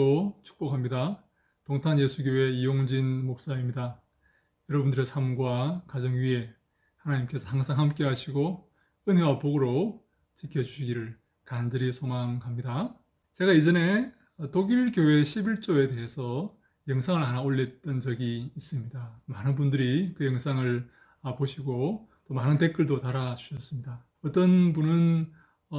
사랑하고 축복합니다. 동탄예수교회 이용진 목사입니다. 여러분들의 삶과 가정 위에 하나님께서 항상 함께 하시고 은혜와 복으로 지켜주시기를 간절히 소망합니다. 제가 이전에 독일 교회 11조에 대해서 영상을 하나 올렸던 적이 있습니다. 많은 분들이 그 영상을 보시고 또 많은 댓글도 달아주셨습니다. 어떤 분은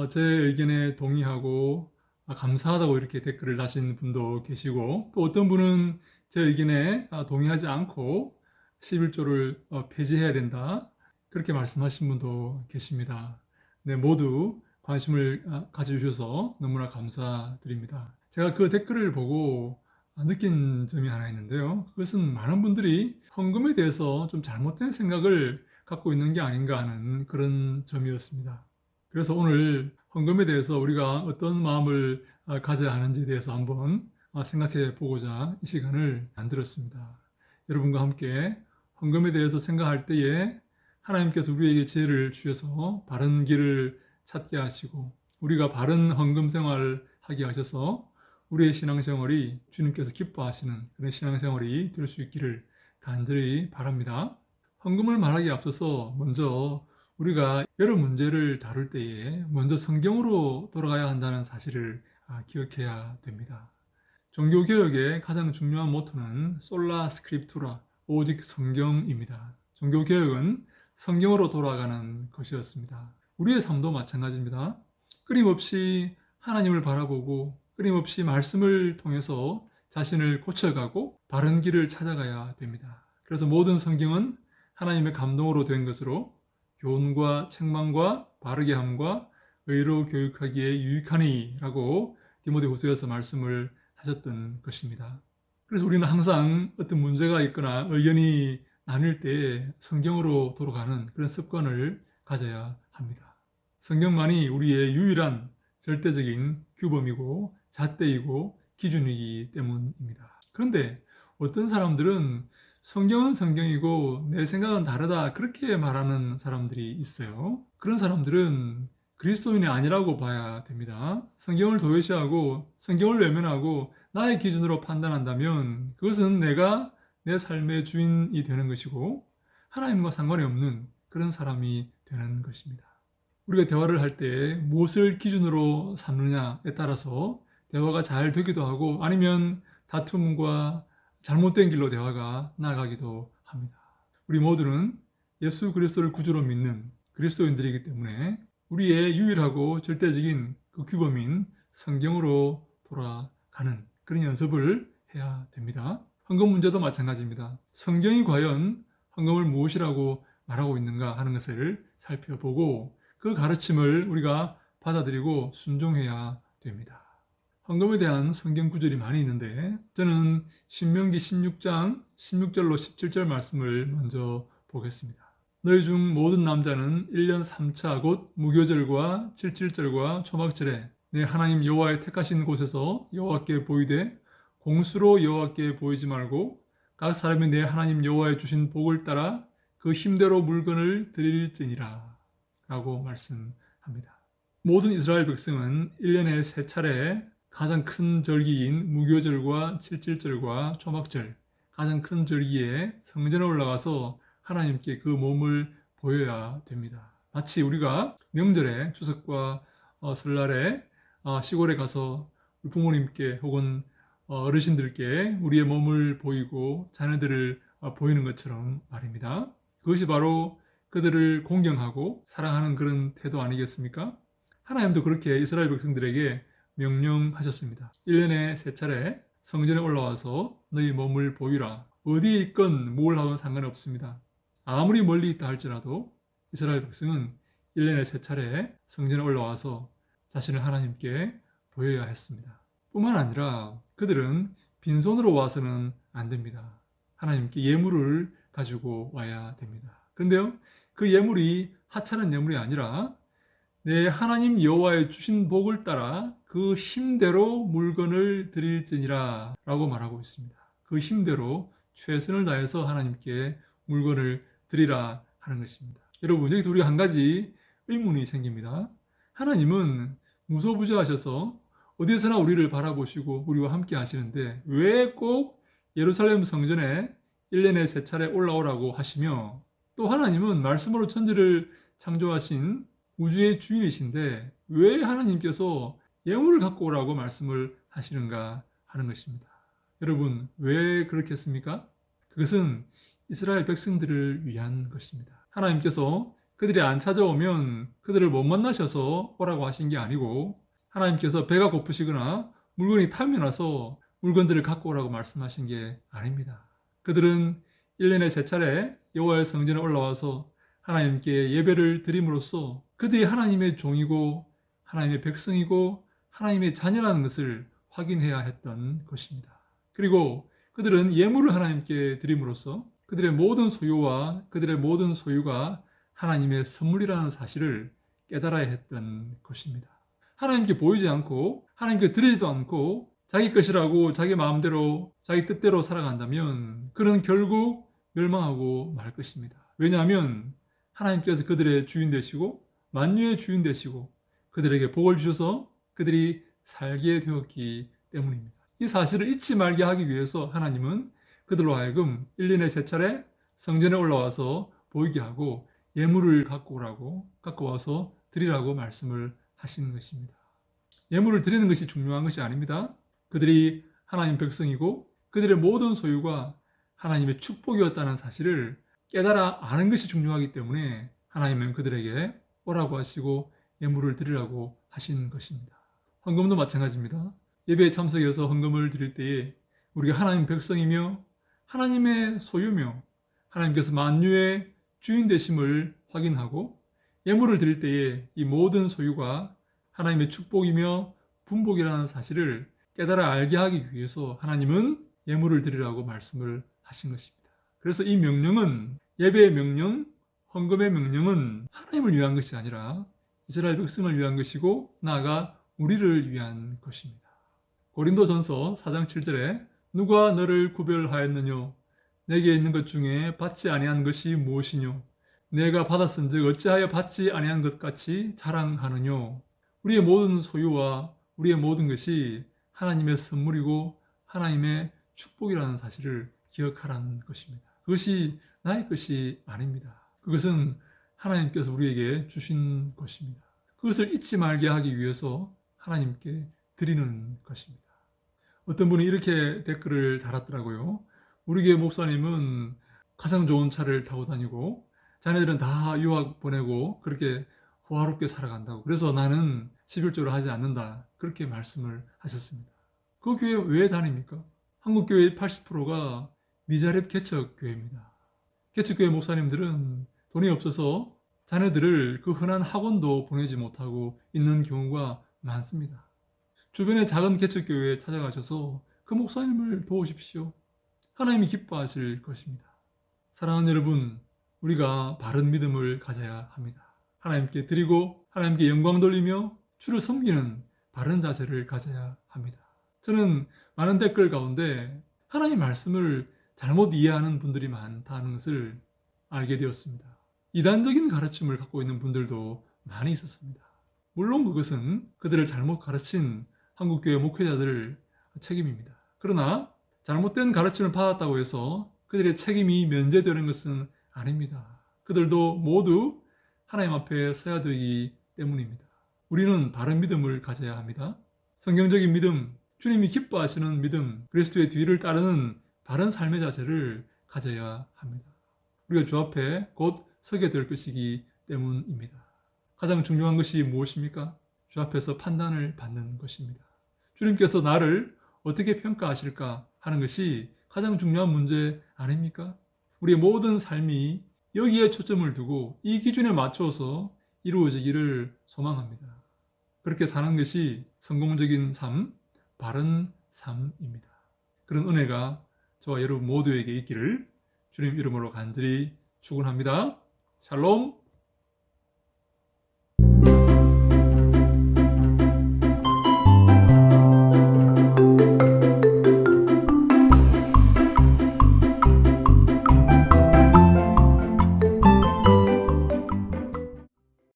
제 의견에 동의하고 감사하다고 이렇게 댓글을 다신 분도 계시고, 또 어떤 분은 제 의견에 동의하지 않고 11조를 폐지해야 된다, 그렇게 말씀하신 분도 계십니다. 네, 모두 관심을 가져주셔서 너무나 감사드립니다. 제가 그 댓글을 보고 느낀 점이 하나 있는데요. 그것은 많은 분들이 헌금에 대해서 좀 잘못된 생각을 갖고 있는 게 아닌가 하는 그런 점이었습니다. 그래서 오늘 헌금에 대해서 우리가 어떤 마음을 가져야 하는지에 대해서 한번 생각해 보고자 이 시간을 만들었습니다. 여러분과 함께 헌금에 대해서 생각할 때에 하나님께서 우리에게 지혜를 주셔서 바른 길을 찾게 하시고 우리가 바른 헌금 생활을 하게 하셔서 우리의 신앙생활이 주님께서 기뻐하시는 그런 신앙생활이 될 수 있기를 간절히 바랍니다. 헌금을 말하기에 앞서서 먼저 우리가 여러 문제를 다룰 때에 먼저 성경으로 돌아가야 한다는 사실을 기억해야 됩니다. 종교개혁의 가장 중요한 모토는 솔라 스크립투라, 오직 성경입니다. 종교개혁은 성경으로 돌아가는 것이었습니다. 우리의 삶도 마찬가지입니다. 끊임없이 하나님을 바라보고 끊임없이 말씀을 통해서 자신을 고쳐가고 바른 길을 찾아가야 됩니다. 그래서 모든 성경은 하나님의 감동으로 된 것으로 교훈과 책망과 바르게 함과 의로 교육하기에 유익하니 라고 디모데후서에서 말씀을 하셨던 것입니다. 그래서 우리는 항상 어떤 문제가 있거나 의견이 나뉠 때 성경으로 돌아가는 그런 습관을 가져야 합니다. 성경만이 우리의 유일한 절대적인 규범이고 잣대이고 기준이기 때문입니다. 그런데 어떤 사람들은 성경은 성경이고 내 생각은 다르다, 그렇게 말하는 사람들이 있어요. 그런 사람들은 그리스도인이 아니라고 봐야 됩니다. 성경을 도외시하고 성경을 외면하고 나의 기준으로 판단한다면 그것은 내가 내 삶의 주인이 되는 것이고 하나님과 상관이 없는 그런 사람이 되는 것입니다. 우리가 대화를 할 때 무엇을 기준으로 삼느냐에 따라서 대화가 잘 되기도 하고 아니면 다툼과 잘못된 길로 대화가 나아가기도 합니다. 우리 모두는 예수 그리스도를 구주로 믿는 그리스도인들이기 때문에 우리의 유일하고 절대적인 그 규범인 성경으로 돌아가는 그런 연습을 해야 됩니다. 헌금 문제도 마찬가지입니다. 성경이 과연 헌금을 무엇이라고 말하고 있는가 하는 것을 살펴보고 그 가르침을 우리가 받아들이고 순종해야 됩니다. 헌금에 대한 성경 구절이 많이 있는데 저는 신명기 16장 16절로 17절 말씀을 먼저 보겠습니다. 너희 중 모든 남자는 1년 3차 곧 무교절과 77절과 초막절에 내 하나님 여호와의 택하신 곳에서 여호와께 보이되 공수로 여호와께 보이지 말고 각 사람이 내 하나님 여호와의 주신 복을 따라 그 힘대로 물건을 드릴지니라 라고 말씀합니다. 모든 이스라엘 백성은 1년에 3차례 가장 큰 절기인 무교절과 77절과 초막절, 가장 큰 절기에 성전에 올라가서 하나님께 그 몸을 보여야 됩니다. 마치 우리가 명절에 추석과 설날에 시골에 가서 부모님께 혹은 어르신들께 우리의 몸을 보이고 자녀들을 보이는 것처럼 말입니다. 그것이 바로 그들을 공경하고 사랑하는 그런 태도 아니겠습니까? 하나님도 그렇게 이스라엘 백성들에게 명령하셨습니다. 1년에 3차례 성전에 올라와서 너희 몸을 보이라. 어디에 있건 뭘 하건 상관없습니다. 아무리 멀리 있다 할지라도 이스라엘 백성은 1년에 3차례 성전에 올라와서 자신을 하나님께 보여야 했습니다. 뿐만 아니라 그들은 빈손으로 와서는 안 됩니다. 하나님께 예물을 가지고 와야 됩니다. 그런데요, 그 예물이 하찮은 예물이 아니라 내 하나님 여호와의 주신 복을 따라 그 힘대로 물건을 드릴지니라 라고 말하고 있습니다. 그 힘대로 최선을 다해서 하나님께 물건을 드리라 하는 것입니다. 여러분, 여기서 우리가 한 가지 의문이 생깁니다. 하나님은 무소부재하셔서 어디서나 우리를 바라보시고 우리와 함께 하시는데 왜 꼭 예루살렘 성전에 1년에 3차례 올라오라고 하시며, 또 하나님은 말씀으로 천지를 창조하신 우주의 주인이신데 왜 하나님께서 예물을 갖고 오라고 말씀을 하시는가 하는 것입니다. 여러분, 왜 그렇겠습니까? 그것은 이스라엘 백성들을 위한 것입니다. 하나님께서 그들이 안 찾아오면 그들을 못 만나셔서 오라고 하신 게 아니고, 하나님께서 배가 고프시거나 물건이 탐이 나서 물건들을 갖고 오라고 말씀하신 게 아닙니다. 그들은 1년에 3차례 여호와의 성전에 올라와서 하나님께 예배를 드림으로써 그들이 하나님의 종이고 하나님의 백성이고 하나님의 자녀라는 것을 확인해야 했던 것입니다. 그리고 그들은 예물을 하나님께 드림으로써 그들의 모든 소유와 그들의 모든 소유가 하나님의 선물이라는 사실을 깨달아야 했던 것입니다. 하나님께 보이지 않고 하나님께 드리지도 않고 자기 것이라고 자기 마음대로 자기 뜻대로 살아간다면 그는 결국 멸망하고 말 것입니다. 왜냐하면 하나님께서 그들의 주인 되시고 만유의 주인 되시고 그들에게 복을 주셔서 그들이 살게 되었기 때문입니다. 이 사실을 잊지 말게 하기 위해서 하나님은 그들로 하여금 1년에 3차례 성전에 올라와서 보이게 하고 예물을 갖고 와서 드리라고 말씀을 하시는 것입니다. 예물을 드리는 것이 중요한 것이 아닙니다. 그들이 하나님 백성이고 그들의 모든 소유가 하나님의 축복이었다는 사실을 깨달아 아는 것이 중요하기 때문에 하나님은 그들에게 오라고 하시고 예물을 드리라고 하신 것입니다. 헌금도 마찬가지입니다. 예배에 참석해서 헌금을 드릴 때에 우리가 하나님 백성이며 하나님의 소유며 하나님께서 만유의 주인 되심을 확인하고 예물을 드릴 때에 이 모든 소유가 하나님의 축복이며 분복이라는 사실을 깨달아 알게 하기 위해서 하나님은 예물을 드리라고 말씀을 하신 것입니다. 그래서 이 명령은, 예배의 명령, 헌금의 명령은 하나님을 위한 것이 아니라 이스라엘 백성을 위한 것이고 나아가 우리를 위한 것입니다. 고린도전서 4장 7절에 누가 너를 구별하였느뇨? 내게 있는 것 중에 받지 아니한 것이 무엇이뇨? 내가 받았은즉 어찌하여 받지 아니한 것 같이 자랑하느뇨? 우리의 모든 소유와 우리의 모든 것이 하나님의 선물이고 하나님의 축복이라는 사실을 기억하라는 것입니다. 그것이 나의 것이 아닙니다. 그것은 하나님께서 우리에게 주신 것입니다. 그것을 잊지 말게 하기 위해서 하나님께 드리는 것입니다. 어떤 분이 이렇게 댓글을 달았더라고요. 우리 교회 목사님은 가장 좋은 차를 타고 다니고 자녀들은 다 유학 보내고 그렇게 호화롭게 살아간다고. 그래서 나는 11조를 하지 않는다. 그렇게 말씀을 하셨습니다. 그 교회 왜 다닙니까? 한국 교회의 80%가 미자립 개척교회입니다. 개척교회 목사님들은 돈이 없어서 자녀들을 그 흔한 학원도 보내지 못하고 있는 경우가 많습니다. 주변의 작은 개척교회에 찾아가셔서 그 목사님을 도우십시오. 하나님이 기뻐하실 것입니다. 사랑하는 여러분, 우리가 바른 믿음을 가져야 합니다. 하나님께 드리고 하나님께 영광 돌리며 주를 섬기는 바른 자세를 가져야 합니다. 저는 많은 댓글 가운데 하나님 말씀을 잘못 이해하는 분들이 많다는 것을 알게 되었습니다. 이단적인 가르침을 갖고 있는 분들도 많이 있었습니다. 물론 그것은 그들을 잘못 가르친 한국교회 목회자들 책임입니다. 그러나 잘못된 가르침을 받았다고 해서 그들의 책임이 면제되는 것은 아닙니다. 그들도 모두 하나님 앞에 서야 되기 때문입니다. 우리는 바른 믿음을 가져야 합니다. 성경적인 믿음, 주님이 기뻐하시는 믿음, 그리스도의 뒤를 따르는 바른 삶의 자세를 가져야 합니다. 우리가 주 앞에 곧 서게 될 것이기 때문입니다. 가장 중요한 것이 무엇입니까? 주 앞에서 판단을 받는 것입니다. 주님께서 나를 어떻게 평가하실까 하는 것이 가장 중요한 문제 아닙니까? 우리의 모든 삶이 여기에 초점을 두고 이 기준에 맞춰서 이루어지기를 소망합니다. 그렇게 사는 것이 성공적인 삶, 바른 삶입니다. 그런 은혜가 저와 여러분 모두에게 있기를 주님 이름으로 간절히 축원합니다. 샬롬.